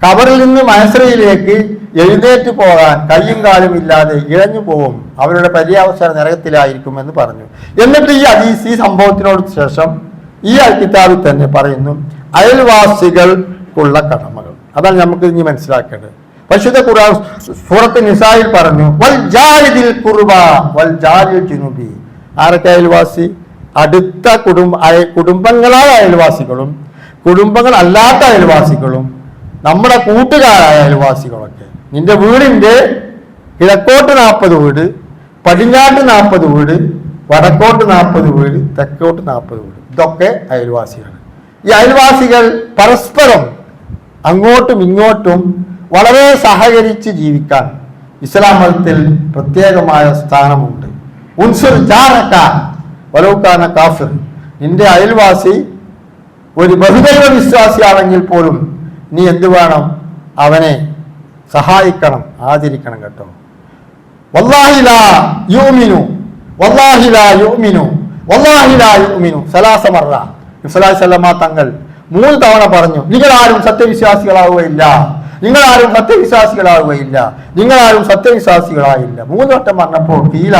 കബറിൽ നിന്ന് മഹ്ശറിലേക്ക് എഴുന്നേറ്റ് പോകാൻ കയ്യും കാലും ഇല്ലാതെ ഇഴഞ്ഞു പോകും, അവരുടെ പര്യാവസാനം നരകത്തിലായിരിക്കും എന്ന് പറഞ്ഞു. എന്നിട്ട് ഈ ഹദീസ് ഈ സംഭവത്തിനോട് ശേഷം ഈ കിതാബിൽ തന്നെ പറയുന്നു അയൽവാസികൾക്കുള്ള കടമകൾ. അതാണ് നമുക്ക് ഇനി മനസ്സിലാക്കേണ്ടത്. പരിശുദ്ധ ഖുർആൻ സൂറത്ത് നിസായിൽ പറഞ്ഞു വൽ ജാരിദിൽ ഖുർബ വൽ ജാരിൽ ജുനുബി. ആരൊക്കെ അയൽവാസി? അടുത്ത കുടുംബങ്ങളായ അയൽവാസികളും കുടുംബങ്ങൾ അല്ലാത്ത അയൽവാസികളും നമ്മുടെ കൂട്ടുകാരായ അയൽവാസികളൊക്കെ. നിന്റെ വീടിന്റെ കിഴക്കോട്ട് 40 വീട്, പടിഞ്ഞാട്ട് 40 വീട്, വടക്കോട്ട് 40 വീട്, തെക്കോട്ട് 40 വീട്, ഇതൊക്കെ അയൽവാസികൾ. ഈ അയൽവാസികൾ പരസ്പരം അങ്ങോട്ടും ഇങ്ങോട്ടും വളരെ സഹകരിച്ച് ജീവിക്കാൻ ഇസ്ലാം മതത്തിൽ പ്രത്യേകമായ സ്ഥാനമുണ്ട്. ഉൻസുർ ജാറക വലൗ കാന കാഫിർ, നിന്റെ അയൽവാസി ഒരു ബഹുദൈവ വിശ്വാസിയാണെങ്കിൽ പോലും നീ എന്ത് വേണം? അവനെ സഹായിക്കണം, ആദരിക്കണം കേട്ടോ. വല്ലാഹി ലാ യുഅ്മിനു വല്ലാഹി ലാ യുഅ്മിനു വല്ലാഹി ലാ യുഅ്മിനു സലാസ മറ. നബി സല്ലല്ലാഹു അലൈഹി വസല്ലം തങ്ങൾ 3 തവണ പറഞ്ഞു, നിങ്ങളാരും സത്യവിശ്വാസികളാവുകയില്ല, നിങ്ങളാരും സത്യവിശ്വാസികളാവുകയില്ല, നിങ്ങളാരും സത്യവിശ്വാസികളായില്ല. 3 വട്ടം പറഞ്ഞപ്പോൾ കീല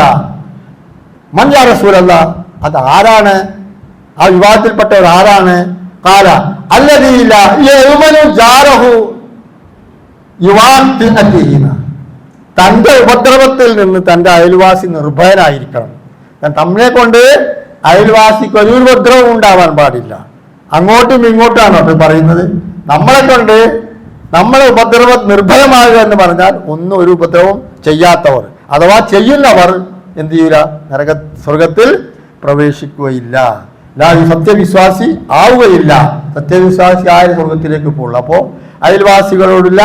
മൻ യാ റസൂലല്ലാഹ്, അത് ആരാണ്? ആ വിവാദത്തിൽപ്പെട്ടവർ ആരാണ്? ഖാല അല്ലദീ ലാ യഉമനു ജാറഹു യുവാത്തിഅതിഹിന. തന്റെ ഉപദ്രവത്തിൽ നിന്ന് തന്റെ അയൽവാസി നിർഭയനായിരിക്കണം. നമ്മളെ കൊണ്ട് അയൽവാസിക്ക് ഒരു ഉപദ്രവം ഉണ്ടാവാൻ പാടില്ല. അങ്ങോട്ടും ഇങ്ങോട്ടാണ് അവർ പറയുന്നത്. നമ്മളെ കൊണ്ട് നമ്മളെ ഉപദ്രവ നിർഭയമാകുക എന്ന് പറഞ്ഞാൽ ഒന്നും ഒരു ഉപദ്രവം ചെയ്യാത്തവർ അഥവാ ചെയ്യുന്നവർ എന്ത് ചെയ്യൂല? സ്വർഗത്തിൽ പ്രവേശിക്കുകയില്ല. സത്യവിശ്വാസി ആവുകയില്ല. സത്യവിശ്വാസി ആയ സ്വർഗത്തിലേക്ക് പോകുള്ളൂ. അപ്പോ അയൽവാസികളോടുള്ള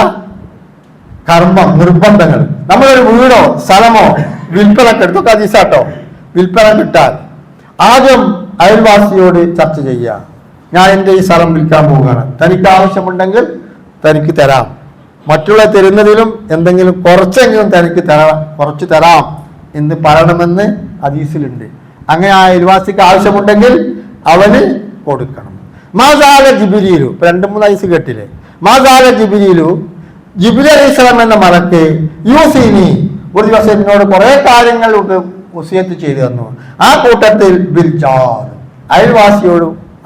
കർമ്മം, നിർബന്ധങ്ങൾ. നമ്മളൊരു വീടോ സ്ഥലമോ വിൽപ്പനക്കെടുത്തൊക്കെ ഹദീസാട്ടോ, വിൽപ്പന കിട്ടാൻ ആദ്യം അയൽവാസിയോട് ചർച്ച ചെയ്യുക. ഞാൻ എൻ്റെ ഈ സ്ഥലം വിൽക്കാൻ പോവുകയാണ്, തനിക്ക് ആവശ്യമുണ്ടെങ്കിൽ തനിക്ക് തരാം, മറ്റുള്ള തരുന്നതിലും എന്തെങ്കിലും കുറച്ചെങ്കിലും തനിക്ക് കുറച്ച് തരാം എന്ന് പറയണമെന്ന് ഹദീസിലുണ്ട്. അങ്ങനെ ആ അയൽവാസിക്ക് ആവശ്യമുണ്ടെങ്കിൽ അവന് കൊടുക്കണം. മാസാല ജിബിരിയിലു, ഇപ്പൊ 2-3 വയസ്സ് കേട്ടില്ലേ? മാസാല ജിബിരിയിലു, ജിബ്രീൽ അലൈഹിസ്സലാം എന്ന മലക്ക് യൂസീനി, ഒരു ദിവസം എന്നോട് കുറെ കാര്യങ്ങൾ വസിയത്ത് ചെയ്തു തന്നു. ആ കൂട്ടത്തിൽ ബിൽ ജാർ,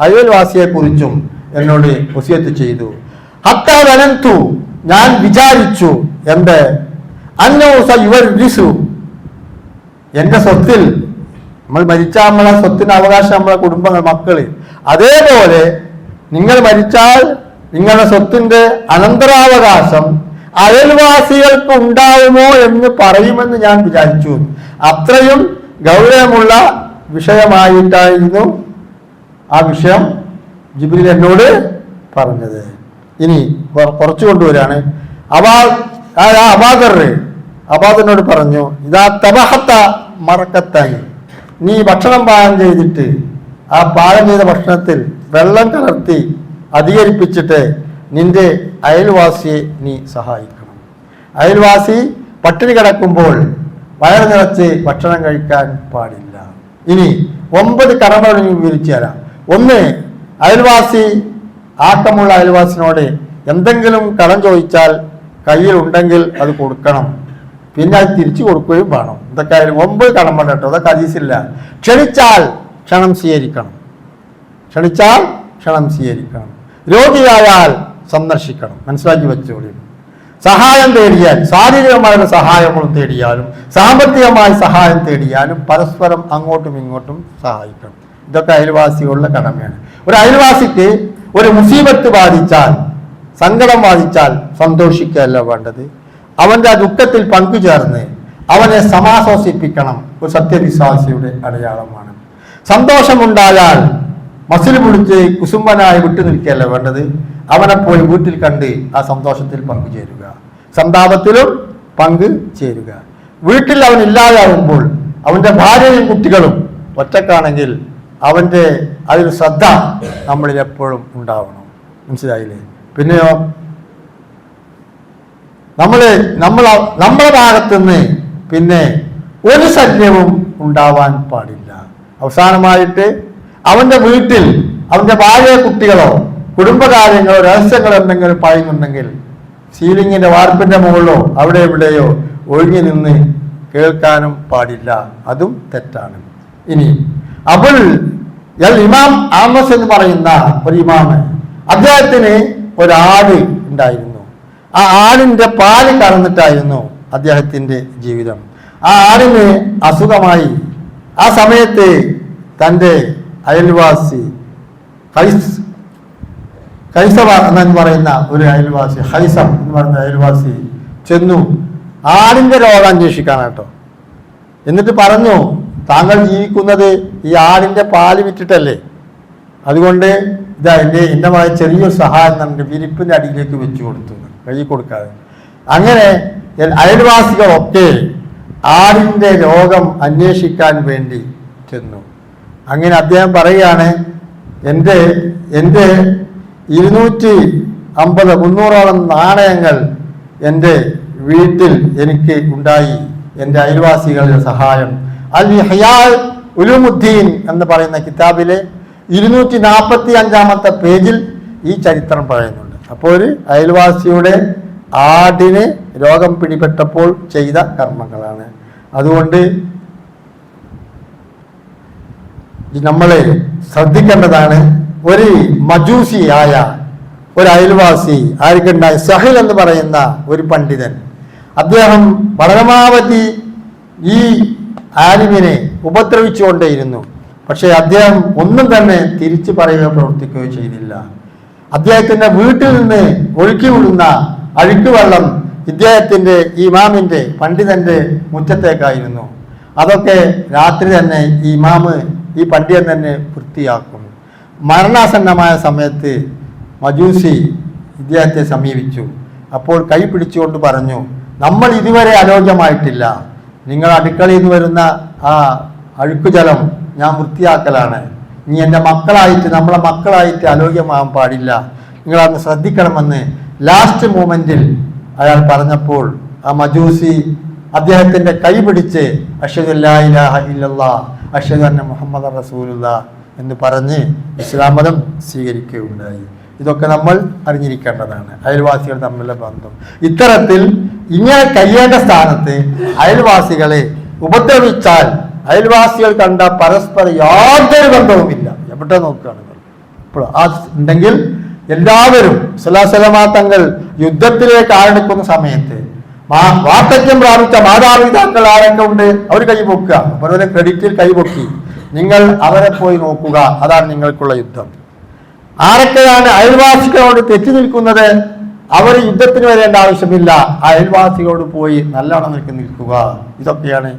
അയൽവാസിയെ കുറിച്ചും എന്നോട് വസിയത്ത് ചെയ്തു. ഹത്താ വനന്തു, ഞാൻ വിചാരിച്ചു, എന്ത്? അന്നൗസ യുവരിസു, എന്റെ സ്വത്തിൽ, നമ്മൾ മരിച്ചാൽ നമ്മളെ സ്വത്തിന് അവകാശം നമ്മളെ കുടുംബങ്ങൾ, മക്കള്, അതേപോലെ നിങ്ങൾ മരിച്ചാൽ നിങ്ങളുടെ സ്വത്തിന്റെ അനന്തരാവകാശം അയൽവാസികൾക്ക് ഉണ്ടാവുമോ എന്ന് പറയുമെന്ന് ഞാൻ വിചാരിച്ചു. അത്രയും ഗൗരവമുള്ള വിഷയമായിട്ടായിരുന്നു ആ വിഷയം ജിബ്രീൽ എന്നോട് പറഞ്ഞത്. ഇനി കുറച്ചു കൊണ്ടുവരാണ്. അബാദറിനോട് പറഞ്ഞു, ഇതാ തബഹത്ത മറക്കത്തായി, നീ ഭക്ഷണം പാകം ചെയ്തിട്ട് ആ പാകം ചെയ്ത ഭക്ഷണത്തിൽ വെള്ളം കലർത്തി അധികരിപ്പിച്ചിട്ട് നിന്റെ അയൽവാസിയെ നീ സഹായിക്കണം. അയൽവാസി പട്ടിണി കിടക്കുമ്പോൾ വയറ് നിറച്ച് ഭക്ഷണം കഴിക്കാൻ പാടില്ല. ഇനി 9 കടമകൾ വിവരിച്ചു തരാം. 1, അയൽവാസി, ആക്കമുള്ള അയൽവാസിനോട് എന്തെങ്കിലും കടം ചോദിച്ചാൽ കയ്യിൽ ഉണ്ടെങ്കിൽ അത് കൊടുക്കണം, പിന്നെ അത് തിരിച്ചു കൊടുക്കുകയും വേണം. ഇതൊക്കെ 9 കടമ കേട്ടോ, അതൊക്കെ ഹദീസില്ല. ക്ഷണിച്ചാൽ ക്ഷണം സ്വീകരിക്കണം, ക്ഷണിച്ചാൽ ക്ഷണം സ്വീകരിക്കണം. രോഗിയായാൽ സന്ദർശിക്കണം, മനസ്സിലാക്കി വെച്ചോളി. സഹായം തേടിയാൽ, ശാരീരികമായ സഹായങ്ങളും തേടിയാലും സാമ്പത്തികമായ സഹായം തേടിയാലും പരസ്പരം അങ്ങോട്ടും ഇങ്ങോട്ടും സഹായിക്കണം. ഇതൊക്കെ അയൽവാസികളുടെ കടമയാണ്. ഒരു അയൽവാസിക്ക് ഒരു മുസീബത്ത് ബാധിച്ചാൽ, സങ്കടം ബാധിച്ചാൽ സന്തോഷിക്കുകയല്ല വേണ്ടത്, അവന്റെ ആ ദുഃഖത്തിൽ പങ്കുചേർന്ന് അവനെ സമാശ്വസിപ്പിക്കണം. ഒരു സത്യവിശ്വാസിയുടെ അടയാളമാണ്. സന്തോഷമുണ്ടായാൽ മസിൽ പിടിച്ച് കുസുമ്പനായി വിട്ടു നിൽക്കുകയല്ല വേണ്ടത്, അവനെ പോയി വീട്ടിൽ കണ്ട് ആ സന്തോഷത്തിൽ പങ്കുചേരുക, സന്താപത്തിലും പങ്കു ചേരുക. വീട്ടിൽ അവൻ ഇല്ലാതാവുമ്പോൾ അവന്റെ ഭാര്യയും കുട്ടികളും ഒറ്റക്കാണെങ്കിൽ അവന്റെ അതിൽ ശ്രദ്ധ നമ്മളിൽ എപ്പോഴും ഉണ്ടാവണം. മനസ്സിലായില്ലേ? പിന്നെയോ നമ്മളെ ഭാഗത്തുനിന്ന് പിന്നെ ഒരു ശല്യവും ഉണ്ടാവാൻ പാടില്ല. അവസാനമായിട്ട് അവന്റെ വീട്ടിൽ അവന്റെ ഭാര്യ കുട്ടികളോ കുടുംബകാര്യങ്ങളോ രഹസ്യങ്ങളോ എന്തെങ്കിലും പറയുന്നുണ്ടെങ്കിൽ സീലിങ്ങിന്റെ വാർപ്പിന്റെ മുകളിലോ അവിടെ എവിടെയോ ഒഴിഞ്ഞു നിന്ന് കേൾക്കാനും പാടില്ല, അതും തെറ്റാണ്. ഇനി ഇമാം ആമസ് എന്ന് പറയുന്ന ഒരു ഇമാമ്, അദ്ദേഹത്തിന് ഒരാട് ഉണ്ടായിരുന്നു. ആ ആടിന്റെ പാല് കറന്നിട്ടായിരുന്നു അദ്ദേഹത്തിന്റെ ജീവിതം. ആ ആടിന് അസുഖമായി. ആ സമയത്ത് തൻ്റെ അയൽവാസി ഹൈസവ എന്ന് പറയുന്ന ഒരു അയൽവാസി, ഹൈസം എന്ന് പറയുന്ന അയൽവാസി ചെന്നു ആടിന്റെ രോഗം അന്വേഷിക്കാനാട്ടോ. എന്നിട്ട് പറഞ്ഞു, താങ്കൾ ജീവിക്കുന്നത് ഈ ആടിന്റെ പാല് വിറ്റിട്ടല്ലേ, അതുകൊണ്ട് ഇതാ എൻ്റെ മകൻ ചെറിയൊരു സഹായം നമ്മുടെ വിരിപ്പിന്റെ അടിയിലേക്ക് വെച്ചു കൊടുത്തു, കൈ കൊടുക്കാതെ. അങ്ങനെ അയൽവാസികളൊക്കെ ആടിന്റെ രോഗം അന്വേഷിക്കാൻ വേണ്ടി ചെന്നു. അങ്ങനെ അദ്ദേഹം പറയുകയാണ്, എൻ്റെ 250-300ഓളം നാണയങ്ങൾ എൻ്റെ വീട്ടിൽ എനിക്ക് ഉണ്ടായി, എൻ്റെ അയൽവാസികളുടെ സഹായം. അൽ ഇഹ്യാ ഉലൂമുദ്ദീൻ എന്ന് പറയുന്ന കിതാബിലെ 245-ാമത്തെ പേജിൽ ഈ ചരിത്രം പറയുന്നുണ്ട്. അപ്പോൾ ഒരു അയൽവാസിയുടെ ആടിന് രോഗം പിടിപെട്ടപ്പോൾ ചെയ്ത കർമ്മങ്ങളാണ്. അതുകൊണ്ട് നമ്മൾ ശ്രദ്ധിക്കേണ്ടതാണ്. ഒരു മജൂസിയായ ഒരു അയൽവാസി ആർക്കുണ്ടായ സഹിൽ എന്ന് പറയുന്ന ഒരു പണ്ഡിതൻ, അദ്ദേഹം പരമാവധി ഈ ആലിമിനെ ഉപദ്രവിച്ചുകൊണ്ടേയിരുന്നു. പക്ഷേ അദ്ദേഹം ഒന്നും തന്നെ തിരിച്ചു പറയുകയോ പ്രവർത്തിക്കുകയോ ചെയ്തില്ല. അദ്ദേഹത്തിന്റെ വീട്ടിൽ നിന്ന് ഒഴുക്കി വിടുന്ന അഴുക്ക് വെള്ളം ഇദ്ദേഹത്തിന്റെ ഇമാമിന്റെ പണ്ഡിതന്റെ മുറ്റത്തേക്കായിരുന്നു. അതൊക്കെ രാത്രി തന്നെ ഈ ഇമാമ് ഈ പണ്ഡിതൻ തന്നെ വൃത്തിയാക്കും. മരണാസന്നമായ സമയത്ത് മജൂസി ഇദ്ദേഹത്തെ സമീപിച്ചു. അപ്പോൾ കൈ പിടിച്ചുകൊണ്ട് പറഞ്ഞു, നമ്മൾ ഇതുവരെ ആരോഗ്യമായിട്ടില്ല. നിങ്ങൾ അടുക്കളയിൽ നിന്ന് വരുന്ന ആ അഴുക്കുജലം ഞാൻ വൃത്തിയാക്കലാണ്. ഇനി എൻ്റെ നമ്മളെ മക്കളായിട്ട് ആരോഗ്യമാകാൻ പാടില്ല. നിങ്ങളന്ന് ശ്രദ്ധിക്കണമെന്ന് ലാസ്റ്റ് മൂമെന്റിൽ അയാൾ പറഞ്ഞപ്പോൾ ആ മജൂസി അദ്ദേഹത്തിന്റെ കൈ പിടിച്ച് അഷ്ഹദു അല്ലാ ഇലാഹ ഇല്ലല്ലാഹ് അഷ്ഹദു അന്ന മുഹമ്മദൻ റസൂലുള്ളാഹ് എന്ന് പറഞ്ഞ് ഇസ്ലാം മതം സ്വീകരിക്കുകയുണ്ടായി. ഇതൊക്കെ നമ്മൾ അറിഞ്ഞിരിക്കേണ്ടതാണ്, അയൽവാസികൾ തമ്മിലുള്ള ബന്ധം. ഇത്തരത്തിൽ ഇങ്ങനെ കഴിയേണ്ട സ്ഥാനത്ത് അയൽവാസികളെ ഉപദ്രവിച്ചാൽ അയൽവാസികൾ കണ്ട പരസ്പരം യാതൊരു ബന്ധവുമില്ല. എവിടെ നോക്കുകയാണ് ഇപ്പോൾ ആ ഉണ്ടെങ്കിൽ എല്ലാവരും സല്ലല്ലാഹു തങ്ങൾ യുദ്ധത്തിലേക്ക് ആരംഭിക്കുന്ന സമയത്ത് വാർദ്ധക്യം പ്രാപിച്ച മാതാപിതാക്കൾ ആരൊക്കെ ഉണ്ട് അവർ കൈപൊക്കുക, അവരുടെ ക്രെഡിറ്റിൽ കൈപൊക്കി. നിങ്ങൾ അവരെ പോയി നോക്കുക, അതാണ് നിങ്ങൾക്കുള്ള യുദ്ധം. ആരൊക്കെയാണ് അയൽവാസികളോട് തെറ്റി നിൽക്കുന്നത്, അവർ യുദ്ധത്തിന് വരേണ്ട ആവശ്യമില്ല, അയൽവാസികളോട് പോയി നല്ലോണം നിൽക്കുക. ഇതൊക്കെയാണ്,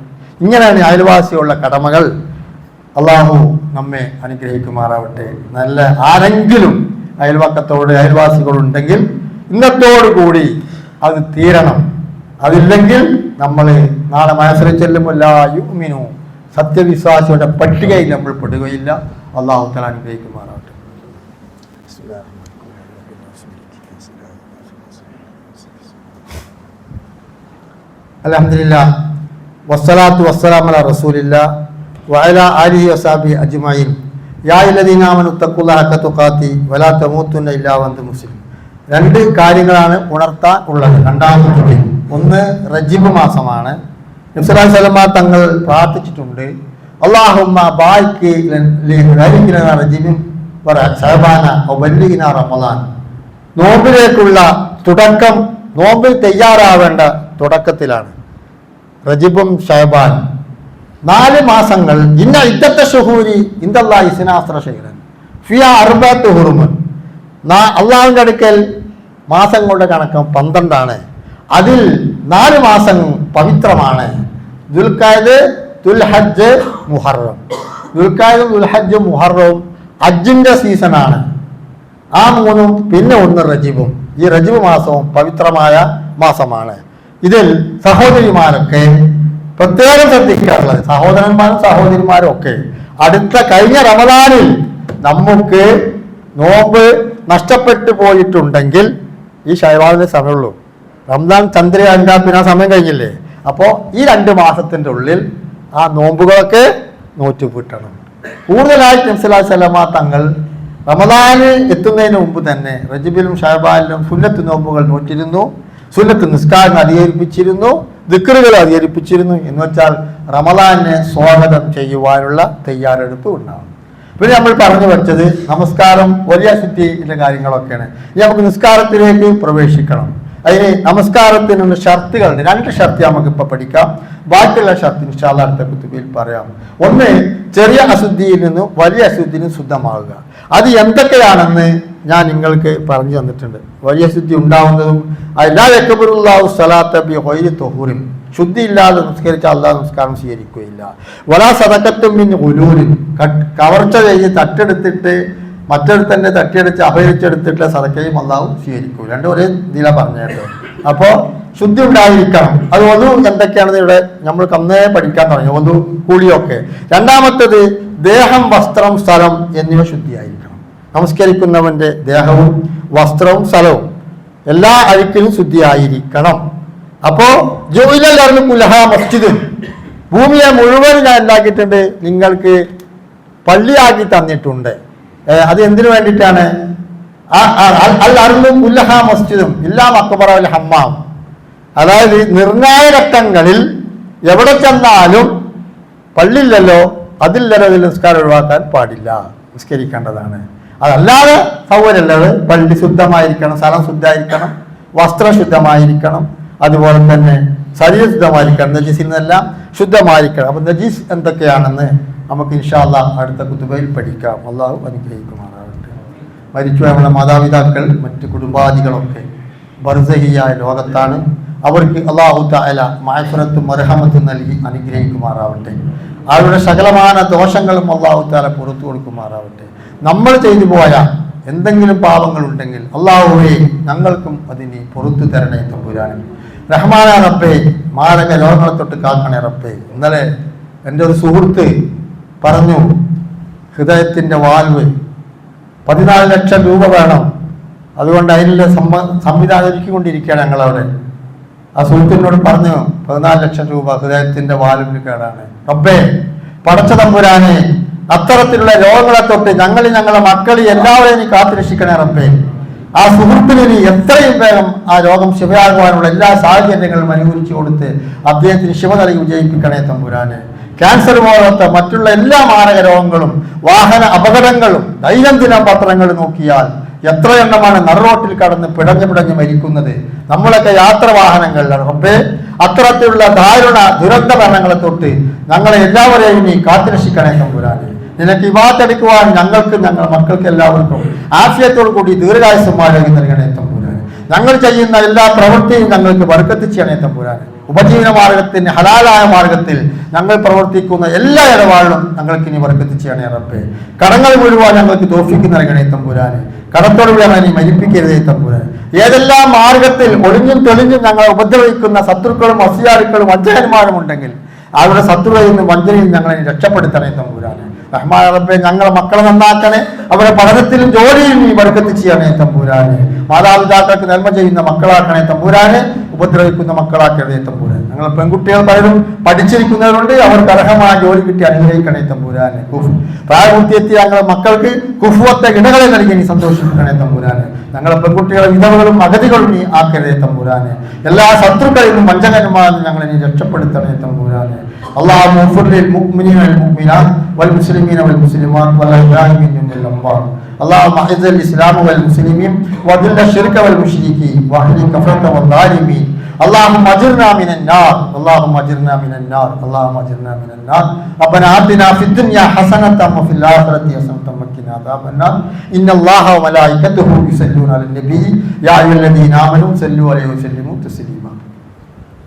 ഇങ്ങനെയാണ് അയൽവാസികളുടെ കടമകൾ. അള്ളാഹു നമ്മെ അനുഗ്രഹിക്കുമാറാവട്ടെ. നല്ല ആരെങ്കിലും അയൽവാസികളുണ്ടെങ്കിൽ ഇന്നത്തോടുകൂടി അത് തീരണം. അതില്ലെങ്കിൽ നമ്മൾ നാളെ മഹ്ശറിൽ ചെല്ലുമ്പോൾ ലാ യുഅ്മിനു, സത്യവിശ്വാസിയുടെ പട്ടികയിൽ നമ്മൾ പെടുകയില്ല. അള്ളാഹു തആല അനുഗ്രഹിക്കുമാറാവട്ടെ. അൽഹംദുലില്ലാഹ് വസ്സലാത്തു വസ്സലാമു അലാ റസൂലില്ലാഹ് വഅലാ ആലിഹി വസഹബിഹി അജ്മഈൻ. യാ അയ്യുഹല്ലദീന ആമനു തഖുല്ലാഹ ഹഖ തുഖാതി വലാ തമൂതുന്ന ഇല്ലാ വഅൻതും മുസ്ലിമൂൻ. രണ്ട് കാര്യങ്ങളാണ് ഉണർത്താൻ ഉള്ളത്. രണ്ടാമത്തെ ഒന്ന് റജബ് മാസമാണ്. നബി സല്ലല്ലാഹു അലൈഹി വസല്ലം തങ്ങൾ പ്രാർത്ഥിച്ചിട്ടുണ്ട്, അല്ലാഹുമ്മ ബാരിക് ലനാ റജബിൻ വ ശഅബാന വ ബല്ലിഗ്നാ റമളാൻ. നോമ്പിലേക്കുള്ള തുടക്കം, നോമ്പിൽ തയ്യാറാവേണ്ട തുടക്കത്തിലാണ് റജബും ശഅബാൻ. 4 മാസങ്ങൾ. ഇന്ന ഇദ്ദത്ത ശുഹൂരി ഇൻദല്ലാഹി 12 ശഹ്റൻ ഫിഹാ 4 ഹുറും. അള്ളാഹുവിന്റെ അടുക്കൽ മാസങ്ങളുടെ കണക്ക് 12 ആണ്. അതിൽ 4 മാസം പവിത്രമാണ്. ദുൽഖഅദ്, ദുൽഹജ്ജ്, മുഹറം. ദുൽഖഅദും ദുൽഹജ്ജും മുഹറവും ഹജ്ജിന്റെ സീസണാണ്. ആ 3ഉം പിന്നെ 1 റജബും. ഈ റജബ് മാസവും പവിത്രമായ മാസമാണ്. ഇതിൽ സഹോദരിമാരൊക്കെ പ്രത്യേകം ശ്രദ്ധിക്കാറുള്ളത്, സഹോദരന്മാരും സഹോദരിമാരും ഒക്കെ കഴിഞ്ഞ റമദാനിൽ നമുക്ക് നോമ്പ് നഷ്ടപ്പെട്ടു പോയിട്ടുണ്ടെങ്കിൽ ഈ ശഅബാനിലെ സമയമുള്ളൂ. റംസാൻ ചന്ദ്രയാണ്ടാ പിന്നെ സമയം കഴിഞ്ഞില്ലേ. അപ്പോൾ ഈ 2 മാസത്തിൻ്റെ ഉള്ളിൽ ആ നോമ്പുകളൊക്കെ നോറ്റുപൂട്ടണം. കൂടുതലായിട്ട് നബി സല്ലല്ലാഹു അലൈഹി വസല്ലം തങ്ങൾ റമദാന് എത്തുന്നതിന് മുമ്പ് തന്നെ റജബിലും ശഅബാനിലും സുന്നത്ത് നോമ്പുകൾ നോറ്റിരുന്നു, സുന്നത്ത് നിസ്കാരം അധികരിപ്പിച്ചിരുന്നു, ദിക്റുകൾ അധികരിപ്പിച്ചിരുന്നു. എന്ന് വെച്ചാൽ റമദാനെ സ്വാഗതം ചെയ്യുവാനുള്ള തയ്യാറെടുപ്പ് ഉണ്ടാവും. പിന്നെ നമ്മൾ പറഞ്ഞു വെച്ചത് നമസ്കാരം വലിയ ശുദ്ധിയുടെ കാര്യങ്ങളൊക്കെയാണ്. ഇനി നമുക്ക് നിസ്കാരത്തിലേക്ക് പ്രവേശിക്കണം. അതിന് നമസ്കാരത്തിനുള്ള ഷർത്തുകളുണ്ട്. 2 ഷർത്ത് നമുക്കിപ്പോൾ പഠിക്കാം. ബാക്കിയുള്ള ഷർത്ത് ഇൻഷാ അല്ലാഹ് അടുത്ത കുത്തുബയിൽ പറയാം. ഒന്ന്, ചെറിയ അശുദ്ധിയിൽ നിന്ന് വലിയ അശുദ്ധിയിൽ ശുദ്ധമാവുക. അത് എന്തൊക്കെയാണെന്ന് ഞാൻ നിങ്ങൾക്ക് പറഞ്ഞു തന്നിട്ടുണ്ട്. വലിയ ശുദ്ധി ഉണ്ടാവുന്നതും ശുദ്ധി ഇല്ലാതെ നിസ്കരിച്ച അല്ലാഹ് നിസ്കാരം സ്വീകരിക്കുകയില്ല. വലാ സദഖത്തും മിൻ ഉലൂലിൻ, കവർച്ച ചെയ്ത് തട്ടെടുത്തിട്ട് മറ്റൊരുത്തന്നെ തന്നെ തട്ടിയടിച്ച് അപഹരിച്ചെടുത്തിട്ടുള്ള സദഖയും അല്ലാഹു സ്വീകരിക്കും. രണ്ടും ഒരേ ഇതിലാണ് പറഞ്ഞേട്ടോ. അപ്പോൾ ശുദ്ധി ഉണ്ടായിരിക്കണം. അത് ഒതു എന്തൊക്കെയാണെന്ന് ഇവിടെ നമ്മൾ അന്നേ പഠിക്കാൻ തുടങ്ങി, ഒതു കൂലിയൊക്കെ. രണ്ടാമത്തേത് ദേഹം, വസ്ത്രം, സ്ഥലം എന്നിവ ശുദ്ധിയായിരിക്കണം. നമസ്കരിക്കുന്നവന്റെ ദേഹവും വസ്ത്രവും സ്ഥലവും എല്ലാ അഴുക്കിലും ശുദ്ധിയായിരിക്കണം. അപ്പോ ജോയിലു കുലഹ മസ്ജിദ്, ഭൂമിയെ മുഴുവൻ ഞാൻ ഉണ്ടാക്കിയിട്ടുണ്ട്, നിങ്ങൾക്ക് പള്ളിയാക്കി തന്നിട്ടുണ്ട്. അത് എന്തിനു വേണ്ടിയിട്ടാണ്? അൽ അർളു കുല്ലഹ മസ്ജിദും ഇല്ലാ മഖ്ബറ വൽ ഹമ്മാം. അതായത് നിർണായക ഘട്ടങ്ങളിൽ എവിടെ ചെന്നാലും പള്ളിയില്ലല്ലോ, അതില്ലല്ലോ, ഇതിൽ നിസ്കാരം ഒഴിവാക്കാൻ പാടില്ല, നിസ്കരിക്കേണ്ടതാണ്. അതല്ലാതെ സൗകര്യമുള്ളത് പള്ളി ശുദ്ധമായിരിക്കണം, സ്ഥലം ശുദ്ധമായിരിക്കണം, വസ്ത്രം ശുദ്ധമായിരിക്കണം, അതുപോലെ തന്നെ ശരീരം ശുദ്ധമായിരിക്കണം, നജീസിൽ നിന്നെല്ലാം ശുദ്ധമായിരിക്കണം. അപ്പം നജീസ് എന്തൊക്കെയാണെന്ന് നമുക്ക് ഇൻഷാ അല്ലാഹ് അടുത്ത കുതുബയിൽ പഠിക്കാം. അള്ളാഹു അനുഗ്രഹിക്കുമാറാകട്ടെ. മരിച്ചു നമ്മുടെ മാതാപിതാക്കൾ, മറ്റ് കുടുംബാദികളൊക്കെ ബർസഹിയായ ലോകത്താണ്. അവർക്ക് അല്ലാഹു തആല മഅഫിറത്തും മർഹമത്തും നൽകി അനുഗ്രഹിക്കുമാറാവട്ടെ. അവരുടെ സകലമാന ദോഷങ്ങളും അല്ലാഹു തആല പുറത്തു കൊടുക്കുമാറാവട്ടെ. നമ്മൾ ചെയ്തു പോയ എന്തെങ്കിലും പാപങ്ങളുണ്ടെങ്കിൽ അല്ലാഹുവേ ഞങ്ങൾക്കും അതിന് പുറത്തു തരണേ തമ്പുരാനെ. റഹ്മാനായ റബ്ബേ, മാരക രോഗങ്ങളെ തൊട്ട് കാക്കണേ റബ്ബേ. ഇന്നലെ എൻ്റെ ഒരു സുഹൃത്ത് പറഞ്ഞു, ഹൃദയത്തിൻ്റെ വാൽവ് 14 ലക്ഷം രൂപ വേണം, അതുകൊണ്ട് അതിനുള്ള സംവിധാനം ഒരുക്കിക്കൊണ്ടിരിക്കുകയാണ് ഞങ്ങളവിടെ. ആ സുഹൃത്തിനോട് പറഞ്ഞു, 14 ലക്ഷം രൂപ ഹൃദയത്തിൻ്റെ വാൽവിന് കേടാണ്. റബ്ബേ, പടച്ച തമ്പുരാനെ, അത്തരത്തിലുള്ള രോഗങ്ങളെ തൊട്ട് ഞങ്ങളെ മക്കളെ എല്ലാവരെയും നീ കാത്തുരക്ഷിക്കണേ റബ്ബേ. ആ സുഹൃത്തിന് നീ എത്രയും വേഗം ആ രോഗം ശിവയാകുവാനുള്ള എല്ലാ സാഹചര്യങ്ങളും അനുകൂലിച്ചു കൊടുത്ത് അദ്ദേഹത്തിന് ശിവ നൽകി വിജയിപ്പിക്കണേ തമ്പുരാനെ. ക്യാൻസർ പോലത്തെ മറ്റുള്ള എല്ലാ മാരക രോഗങ്ങളും, വാഹന അപകടങ്ങളും, ദൈനംദിന പത്രങ്ങൾ നോക്കിയാൽ എത്ര എണ്ണമാണ് നടുറോട്ടിൽ കടന്ന് പിടഞ്ഞു മരിക്കുന്നത്. നമ്മളൊക്കെ യാത്ര വാഹനങ്ങളിലാണ്. റബ്ബേ, അത്തരത്തിലുള്ള ദാരുണ ദുരന്ത മരണങ്ങളെ തൊട്ട് ഞങ്ങളെ എല്ലാവരെയും നീ കാത്തുരക്ഷിക്കണേ തമ്പുരാനെ. നിനക്ക് ഇബാദത്തെടുക്കുവാൻ ഞങ്ങൾക്കും ഞങ്ങളുടെ മക്കൾക്ക് എല്ലാവർക്കും ആഫിയത്തോടു കൂടി ദീർഘായുസ്സും ആരോഗ്യം നൽകണേ തമ്പുരാനെ. ഞങ്ങൾ ചെയ്യുന്ന എല്ലാ പ്രവൃത്തിയും ഞങ്ങൾക്ക് ബർക്കത്ത് ചെയ്യണേ തമ്പുരാനെ. ഉപജീവന മാർഗത്തിന് ഹലാലായ മാർഗത്തിൽ ഞങ്ങൾ പ്രവർത്തിക്കുന്ന എല്ലാ ഇടപാടിലും ഞങ്ങൾക്ക് ഇനി ബർക്കത്ത് ചെയ്യണേ റബ്ബേ. കടങ്ങൾ മുഴുവൻ ഞങ്ങൾക്ക് തോഫിക്ക് നൽകണേ തമ്പുരാനെ. കടത്തോടുകൂടി ഞങ്ങൾ ഇനി മരിപ്പിക്കരുതേ തമ്പുരാനെ. ഏതെല്ലാം മാർഗത്തിൽ ഒളിഞ്ഞും തെളിഞ്ഞും ഞങ്ങളെ ഉപദ്രവിക്കുന്ന ശത്രുക്കളും അസിയാറുക്കളും വഞ്ചകന്മാരും ഉണ്ടെങ്കിൽ അവരുടെ ശത്രുതയിൽ നിന്ന് വഞ്ചനയിൽ ഞങ്ങളെ രക്ഷപ്പെടുത്തണേ തമ്പുരാനെ. റഹ്മാൻ റബ്ബേ, ഞങ്ങളെ മക്കളെ നന്നാക്കണേ, അവരുടെ പഠനത്തിലും ജോലിയിലും നീ ബർക്കത്ത് ചെയ്യണേ തമ്പുരാനെ. മാതാപിതാക്കൾക്ക് നന്മ ചെയ്യുന്ന മക്കളാക്കണേ തമ്പുരാനെ, ഉപദ്രവിക്കുന്ന മക്കളാക്കണേ തമ്പുരാനെ. ഞങ്ങൾ പെൺകുട്ടികൾ പലരും പഠിച്ചിരിക്കുന്നവരുണ്ട്, അവർക്ക് അർഹമായ ജോലി കിട്ടി അനുഗ്രഹിക്കണേ തമ്പുരാനെ. പ്രായപൂർത്തിയെത്തിയ ഞങ്ങളുടെ മക്കൾക്ക് കുഫുവത്തെ ഇടകളെ നൽകി നീ സന്തോഷിപ്പിക്കണേ തമ്പുരാനെ. ഞങ്ങളെ പെൺകുട്ടികളെ വിധവകളും അഗതികളും നീ ആക്കരുതേ തമ്പുരാനെ. എല്ലാ ശത്രുക്കളിൽ നിന്നും വഞ്ചകന്മാരിൽ ഞങ്ങളെ നീ രക്ഷപ്പെടുത്തണേ തമ്പുരാനെ. اللهم اغفر للمؤمنين والمؤمنات والمسلمين والمسلمات والأحياء منهم والأموات. اللهم اعز الإسلام والمسلمين وأذل الشرك والمشركين واهلك كفرة والظالمين. اللهم اجرنا من النار، اللهم اجرنا من النار، اللهم اجرنا من النار. ربنا آتنا في الدنيا حسنة وفي الآخرة حسنة وقنا عذاب النار. إن الله وملائكته يصلون على النبي يا أيها الذين آمنوا صلوا عليه وسلموا تسليما.